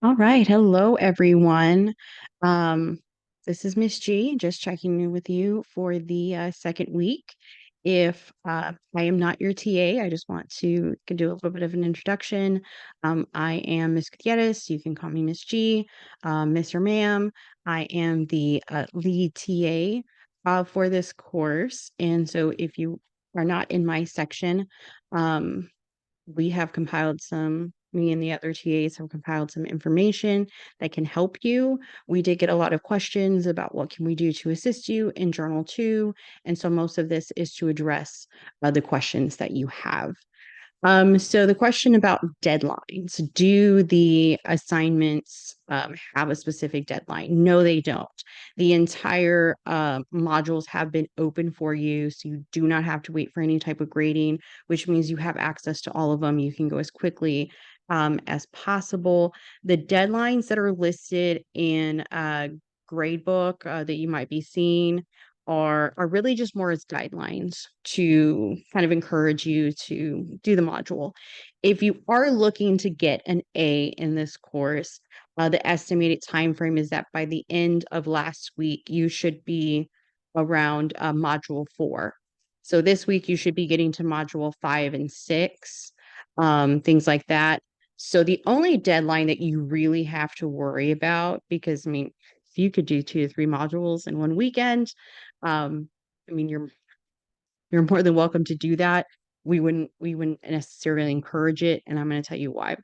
All right. Hello, everyone. Um, this is Miss G, just checking in with you for the second week. If I am not your TA, I just want to do a little bit of an introduction. I am Miss Gutierrez. You can call me Miss G, Miss or Ma'am. I am the lead TA for this course. And so if you are not in my section, um, we have compiled me and the other TAs have compiled some information that can help you. We did get a lot of questions about what can we do to assist you in Journal 2. And so most of this is to address the questions that you have. So the question about deadlines, do the assignments have a specific deadline? No, they don't. The entire modules have been open for you, so you do not have to wait for any type of grading, which means you have access to all of them. You can go as quickly as possible. The deadlines that are listed in gradebook that you might be seeing are really just more as guidelines to kind of encourage you to do the module. If you are looking to get an A in this course, the estimated time frame is that by the end of last week, you should be around module 4. So this week you should be getting to module 5 and 6, things like that. So the only deadline that you really have to worry about, because I mean, if you could do 2 to 3 modules in one weekend, um, I mean, you're more than welcome to do that. We wouldn't necessarily encourage it, and I'm going to tell you why.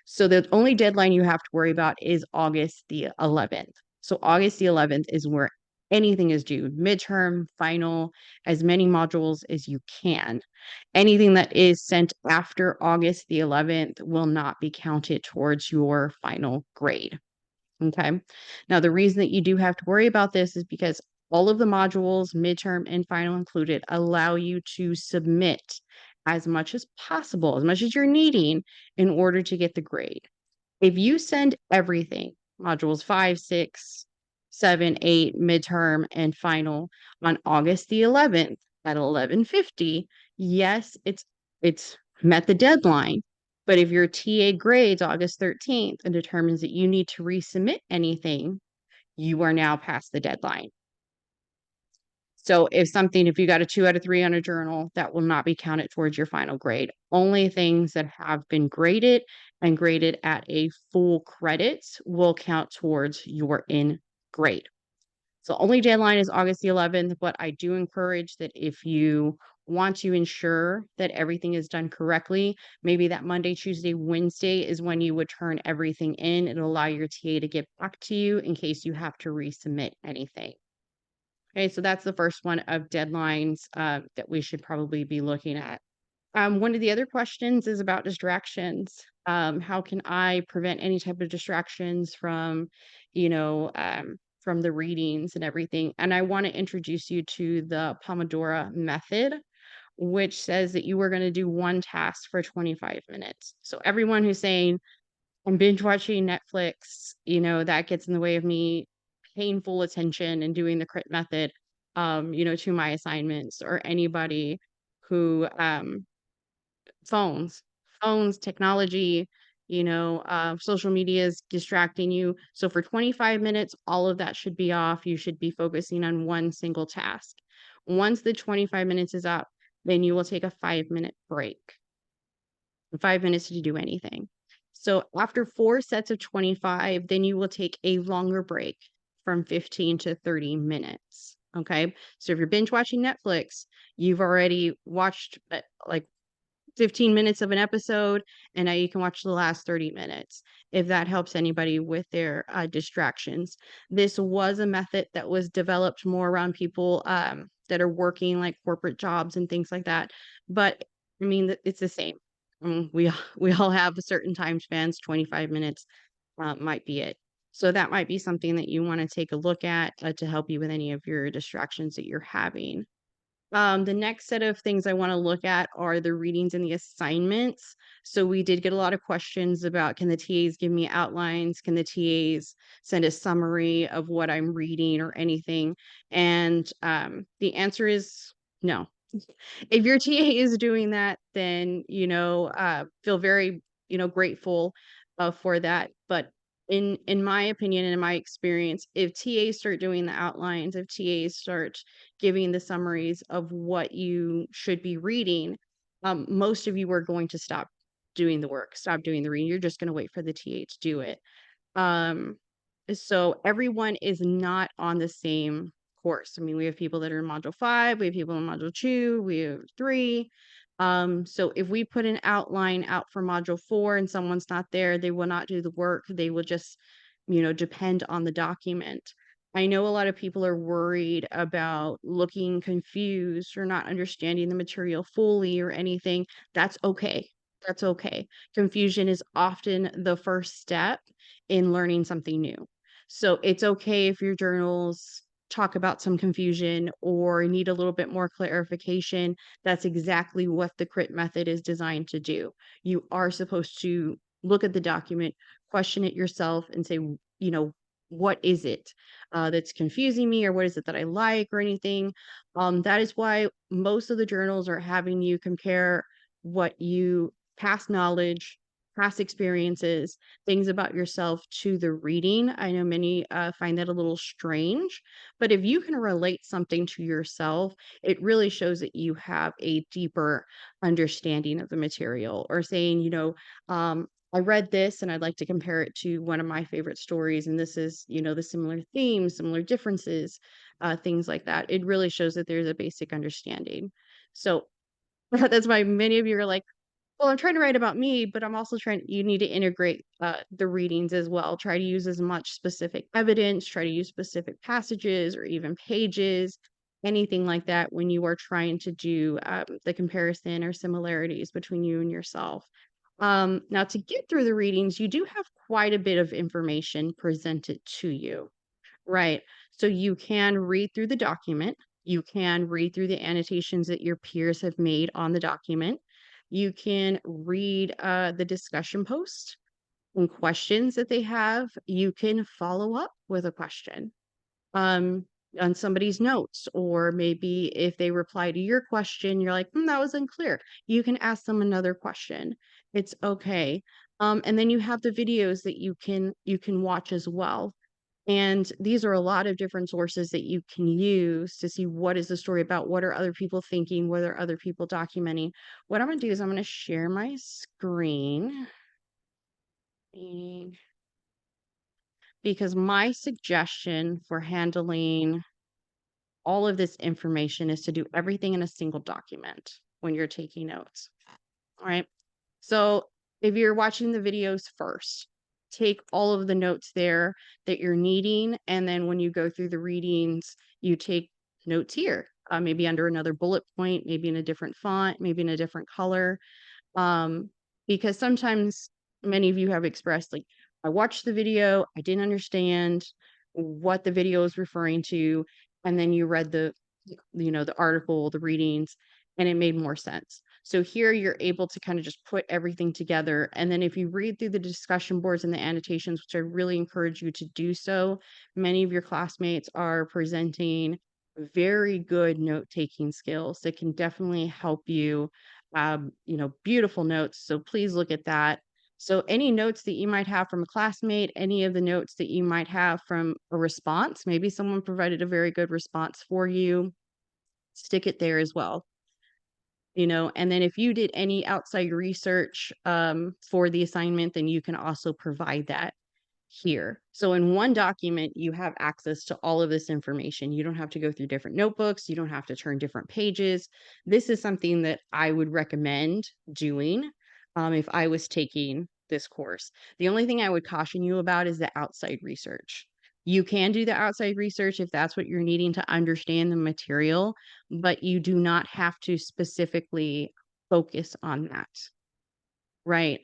So the only deadline you have to worry about is August the 11th. So August the 11th is where anything is due, midterm, final, as many modules as you can. Anything that is sent after August the 11th will not be counted towards your final grade. Okay. Now, the reason that you do have to worry about this is because all of the modules, midterm and final included, allow you to submit as much as possible, as much as you're needing in order to get the grade. If you send everything, modules 5, 6, 7, 8, midterm, and final on August the 11th at 11:50, yes, it's met the deadline. But if your TA grades August 13th and determines that you need to resubmit anything, you are now past the deadline. So if you got a 2 out of 3 on a journal, that will not be counted towards your final grade. Only things that have been graded and graded at a full credits will count towards your in grade. So only deadline is August the 11th, but I do encourage that if you want to ensure that everything is done correctly, maybe that Monday, Tuesday, Wednesday is when you would turn everything in. It'll allow your TA to get back to you in case you have to resubmit anything. Okay, so that's the first one of deadlines that we should probably be looking at. One of the other questions is about distractions. How can I prevent any type of distractions from the readings and everything? And I want to introduce you to the Pomodoro method, which says that you are going to do one task for 25 minutes. So everyone who's saying, I'm binge watching Netflix, that gets in the way of me paying full attention and doing the crit method, to my assignments, or anybody who phones, technology, social media is distracting you. So for 25 minutes, all of that should be off. You should be focusing on one single task. Once the 25 minutes is up, then you will take a 5-minute break. 5 minutes to do anything. So after 4 sets of 25, then you will take a longer break from 15 to 30 minutes. Okay. So if you're binge watching Netflix, you've already watched like 15 minutes of an episode, and now you can watch the last 30 minutes if that helps anybody with their distractions. This was a method that was developed more around people that are working like corporate jobs and things like that. But I mean, it's the same. We all have certain time spans. 25 minutes might be it. So that might be something that you want to take a look at to help you with any of your distractions that you're having. The next set of things I want to look at are the readings and the assignments. So we did get a lot of questions about, can the TAs give me outlines? Can the TAs send a summary of what I'm reading or anything? And the answer is no. If your TA is doing that, then, feel very, grateful for that. But in my opinion and in my experience, if TAs start doing the outlines, if TAs start giving the summaries of what you should be reading, most of you are going to stop doing the work, stop doing the reading. You're just going to wait for the TA to do it. Um, so everyone is not on the same course. I mean, we have people that are in module 5, we have people in module 2, we have 3. So if we put an outline out for module 4 and someone's not there, they will not do the work. They will just, depend on the document. I know a lot of people are worried about looking confused or not understanding the material fully or anything. That's okay. That's okay. Confusion is often the first step in learning something new. So it's okay if your journals talk about some confusion or need a little bit more clarification. That's exactly what the crit method is designed to do. You are supposed to look at the document, question it yourself, and say, what is it that's confusing me, or what is it that I like, or anything. That is why most of the journals are having you compare what you past knowledge, past experiences, things about yourself to the reading. I know many find that a little strange, but if you can relate something to yourself, it really shows that you have a deeper understanding of the material. Or saying, I read this and I'd like to compare it to one of my favorite stories, and this is, the similar themes, similar differences, things like that. It really shows that there's a basic understanding. So that's why many of you are like, well, I'm trying to write about me, but I'm also trying you need to integrate, the readings as well. Try to use as much specific evidence, try to use specific passages or even pages, anything like that when you are trying to do, the comparison or similarities between you and yourself. Now to get through the readings, you do have quite a bit of information presented to you. Right. So you can read through the document. You can read through the annotations that your peers have made on the document. You can read the discussion post and questions that they have. You can follow up with a question um, on somebody's notes, or maybe if they reply to your question, you're like, that was unclear. You can ask them another question. It's okay. And then you have the videos that you can watch as well, and these are a lot of different sources that you can use to see what is the story about, what are other people thinking, what are other people documenting. What I'm gonna do is I'm gonna share my screen, eh, because my suggestion for handling all of this information is to do everything in a single document when you're taking notes. All right. So if you're watching the videos first, take all of the notes there that you're needing. And then when you go through the readings, you take notes here, maybe under another bullet point, maybe in a different font, maybe in a different color. Um, because sometimes many of you have expressed, like, I watched the video, I didn't understand what the video is referring to, and then you read the article, the readings, and it made more sense. So here you're able to kind of just put everything together. And then if you read through the discussion boards and the annotations, which I really encourage you to do so, many of your classmates are presenting very good note-taking skills that can definitely help you, beautiful notes. So please look at that. So any notes that you might have from a classmate, any of the notes that you might have from a response, maybe someone provided a very good response for you, stick it there as well. And then if you did any outside research for the assignment, then you can also provide that here. So in one document, you have access to all of this information. You don't have to go through different notebooks. You don't have to turn different pages. This is something that I would recommend doing if I was taking this course. The only thing I would caution you about is the outside research. You can do the outside research if that's what you're needing to understand the material, but you do not have to specifically focus on that. Right.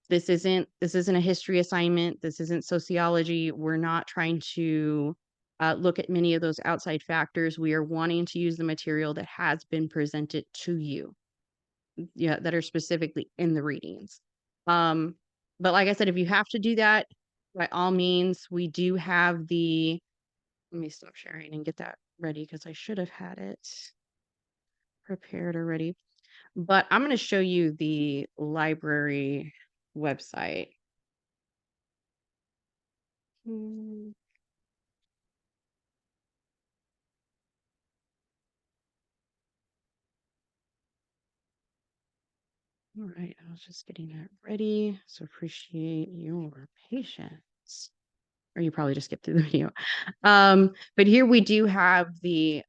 This isn't a history assignment. This isn't sociology. We're not trying to look at many of those outside factors. We are wanting to use the material that has been presented to you, yeah, that are specifically in the readings. Um, but like I said, if you have to do that, by all means, we do have the. Let me stop sharing and get that ready because I should have had it prepared already. But I'm going to show you the library website. Mm, all right, I was just getting that ready. So appreciate your patience. Or you probably just skipped through the video. But here we do have the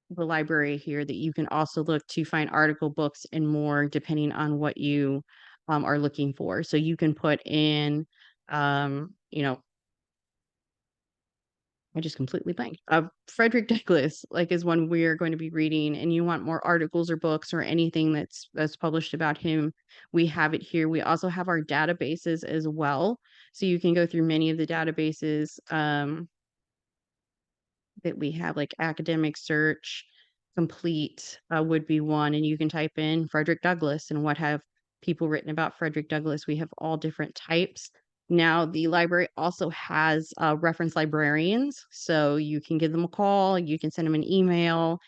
library here that you can also look to find article books and more depending on what you are looking for. So you can put in you know, I just completely blanked. Frederick Douglass, like, is one we're going to be reading, and you want more articles or books or anything that's published about him, we have it here. We also have our databases as well, so you can go through many of the databases. That we have, like academic search complete would be one, and you can type in Frederick Douglass and what have people written about Frederick Douglass. We have all different types. Now, the library also has reference librarians, so you can give them a call, you can send them an email.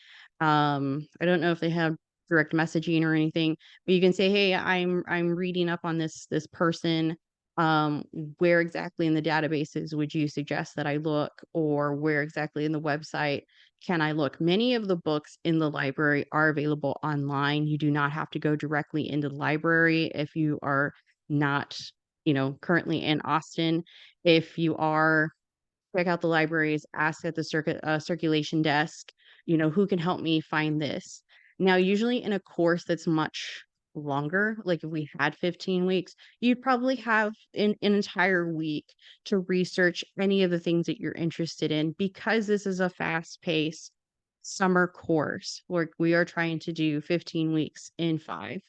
I don't know if they have direct messaging or anything, but you can say, "Hey, I'm reading up on this person, um, where exactly in the databases would you suggest that I look, or where exactly in the website can I look?" Many of the books in the library are available online. You do not have to go directly into the library if you are not, currently in Austin. If you are, check out the libraries, ask at the circulation desk, who can help me find this. Now, usually in a course that's much longer, like if we had 15 weeks, you'd probably have an entire week to research any of the things that you're interested in, because this is a fast paced summer course where we are trying to do 15 weeks in 5.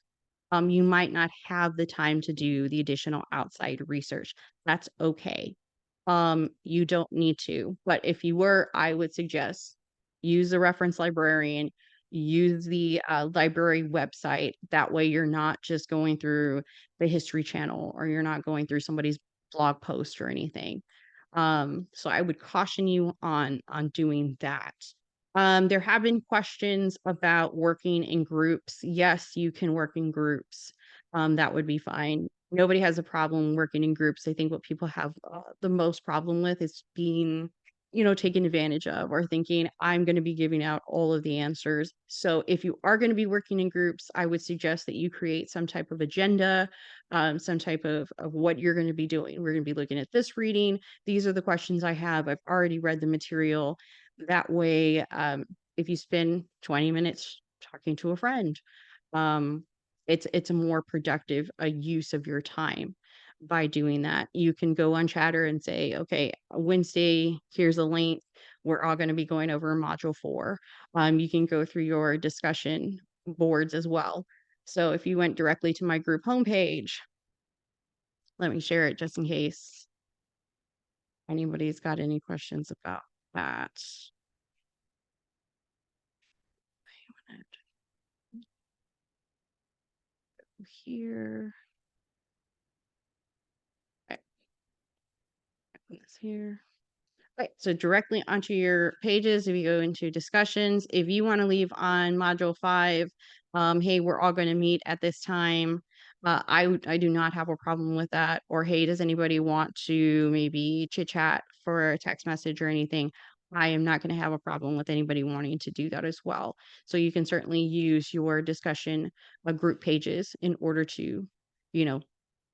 You might not have the time to do the additional outside research. That's okay. You don't need to, but if you were, I would suggest use the reference librarian, use the library website. That way you're not just going through the History Channel, or you're not going through somebody's blog post or anything. So I would caution you on doing that. There have been questions about working in groups. Yes, you can work in groups. That would be fine. Nobody has a problem working in groups. I think what people have the most problem with is being, taken advantage of, or thinking, I'm going to be giving out all of the answers. So if you are going to be working in groups, I would suggest that you create some type of agenda, some type of what you're going to be doing. We're going to be looking at this reading. These are the questions I have. I've already read the material. That way, if you spend 20 minutes talking to a friend, um, it's a more productive use of your time by doing that. You can go on Chatter and say, okay, Wednesday, here's a link. We're all going to be going over module 4. You can go through your discussion boards as well. So if you went directly to my group homepage, let me share it just in case anybody's got any questions about that. Here. Okay, put this here. Right. So directly onto your pages, if you go into discussions, if you want to leave on module 5, hey, we're all going to meet at this time. I do not have a problem with that. Or, hey, does anybody want to maybe chit chat for a text message or anything? I am not going to have a problem with anybody wanting to do that as well. So you can certainly use your discussion group pages in order to, you know,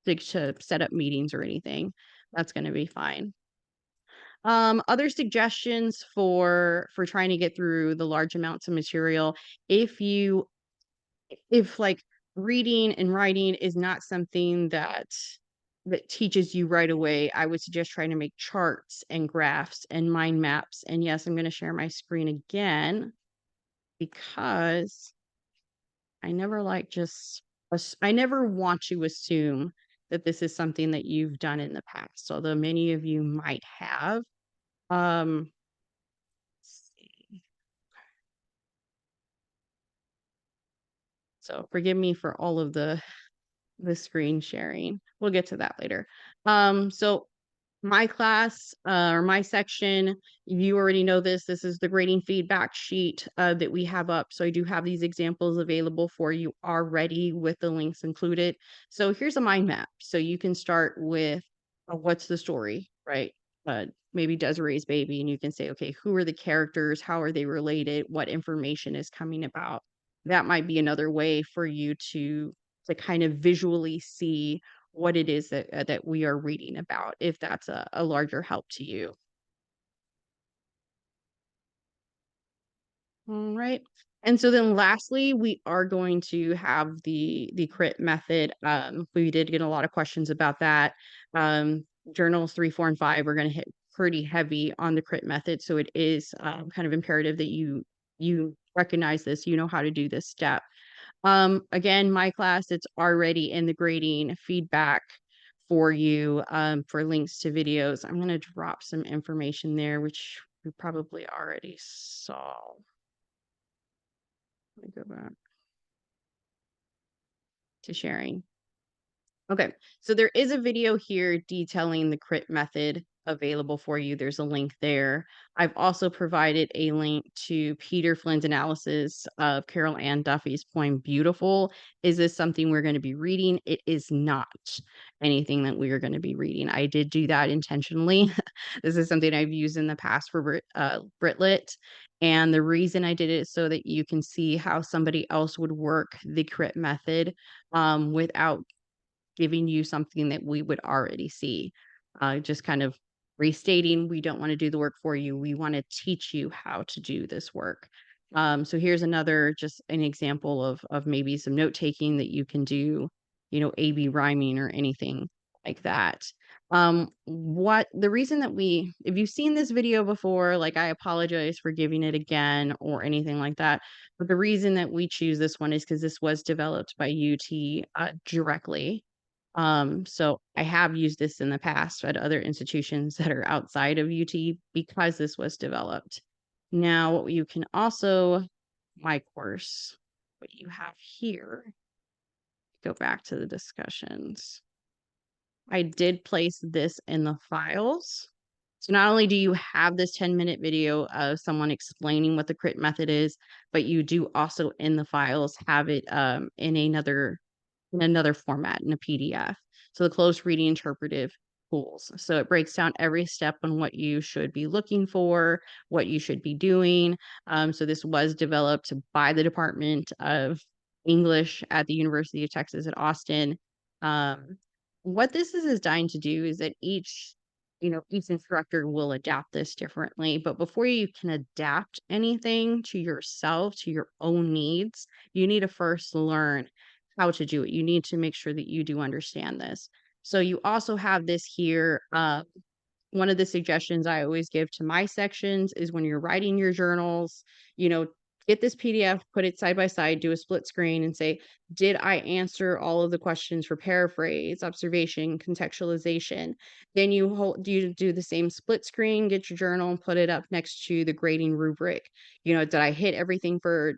to set up meetings or anything. That's going to be fine. Other suggestions for trying to get through the large amounts of material. If like reading and writing is not something that teaches you right away, I would suggest trying to make charts and graphs and mind maps. And yes, I'm going to share my screen again, because I never I never want to assume that this is something that you've done in the past, although many of you might have. Um, So forgive me for all of the screen sharing. We'll get to that later. So my class or my section, you already know this. This is the grading feedback sheet that we have up. So I do have these examples available for you already with the links included. So here's a mind map. So you can start with what's the story, right? uh, maybe Desiree's baby, and you can say, okay, who are the characters? How are they related? What information is coming about? That might be another way for you to kind of visually see what it is that we are reading about, if that's a larger help to you. All right. And so then lastly, we are going to have the crit method. We did get a lot of questions about that. Journals 3, 4, and 5 are going to hit pretty heavy on the crit method. So it is kind of imperative that you recognize this, you know how to do this step. Again, my class, it's already in the grading feedback for you, for links to videos. I'm going to drop some information there, which we probably already saw. Let me go back to sharing. Okay, so there is a video here detailing the crit method available for you. There's a link there. I've also provided a link to Peter Flynn's analysis of Carol Ann Duffy's poem Beautiful. Is this something we're going to be reading? It is not anything that we are going to be reading. I did do that intentionally. This is something I've used in the past for Britlit. And the reason I did it is so that you can see how somebody else would work the crit method without giving you something that we would already see. Just kind of restating, we don't want to do the work for you. We want to teach you how to do this work. So here's another, just an example of maybe some note taking that you can do, A/B rhyming or anything like that. What the reason that if you've seen this video before, like, I apologize for giving it again or anything like that. But the reason that we choose this one is because this was developed by UT directly. So I have used this in the past at other institutions that are outside of UT because this was developed. Now, you can also, my course, what you have here, go back to the discussions. I did place this in the files. So not only do you have this 10-minute video of someone explaining what the crit method is, but you do also in the files have it in another format, in a PDF. So the close reading interpretive tools. So it breaks down every step on what you should be looking for, what you should be doing. So this was developed by the Department of English at the University of Texas at Austin. Um, what this is designed to do is that each instructor will adapt this differently. But before you can adapt anything to yourself, to your own needs, you need to first learn how to do it. You need to make sure that you do understand this. So you also have this here. One of the suggestions I always give to my sections is when you're writing your journals, you know, get this PDF, put it side by side, do a split screen and say, did I answer all of the questions for paraphrase, observation, contextualization? Then you do the same split screen, get your journal and put it up next to the grading rubric. Did I hit everything for,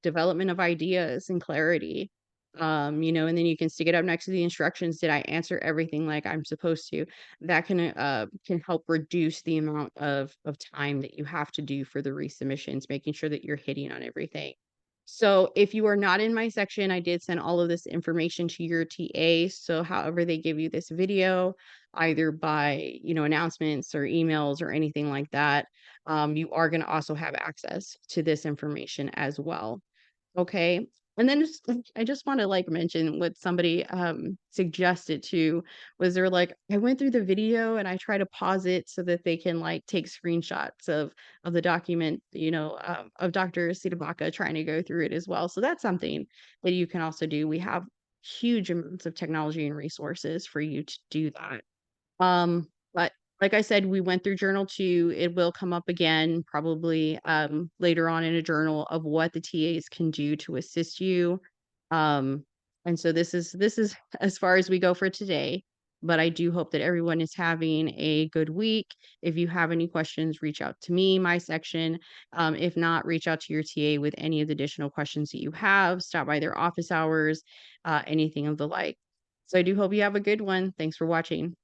development of ideas and clarity? And then you can stick it up next to the instructions. Did I answer everything like I'm supposed to? That can help reduce the amount of time that you have to do for the resubmissions, making sure that you're hitting on everything. So if you are not in my section, I did send all of this information to your TA. So however they give you this video, either by, announcements or emails or anything like that, you are going to also have access to this information as well. Okay. And then I just wanna, like, mention what somebody, suggested too, was they're like, "I went through the video and I try to pause it so that they can, like, take screenshots of the document, of Dr. Sitabaka trying to go through it as well." So that's something that you can also do. We have huge amounts of technology and resources for you to do that. But like I said, we went through journal 2. It will come up again probably later on in a journal of what the TAs can do to assist you. Um, and so this is as far as we go for today. But I do hope that everyone is having a good week. If you have any questions, reach out to me, my section. If not, reach out to your TA with any of the additional questions that you have. Stop by their office hours, anything of the like. So I do hope you have a good one. Thanks for watching.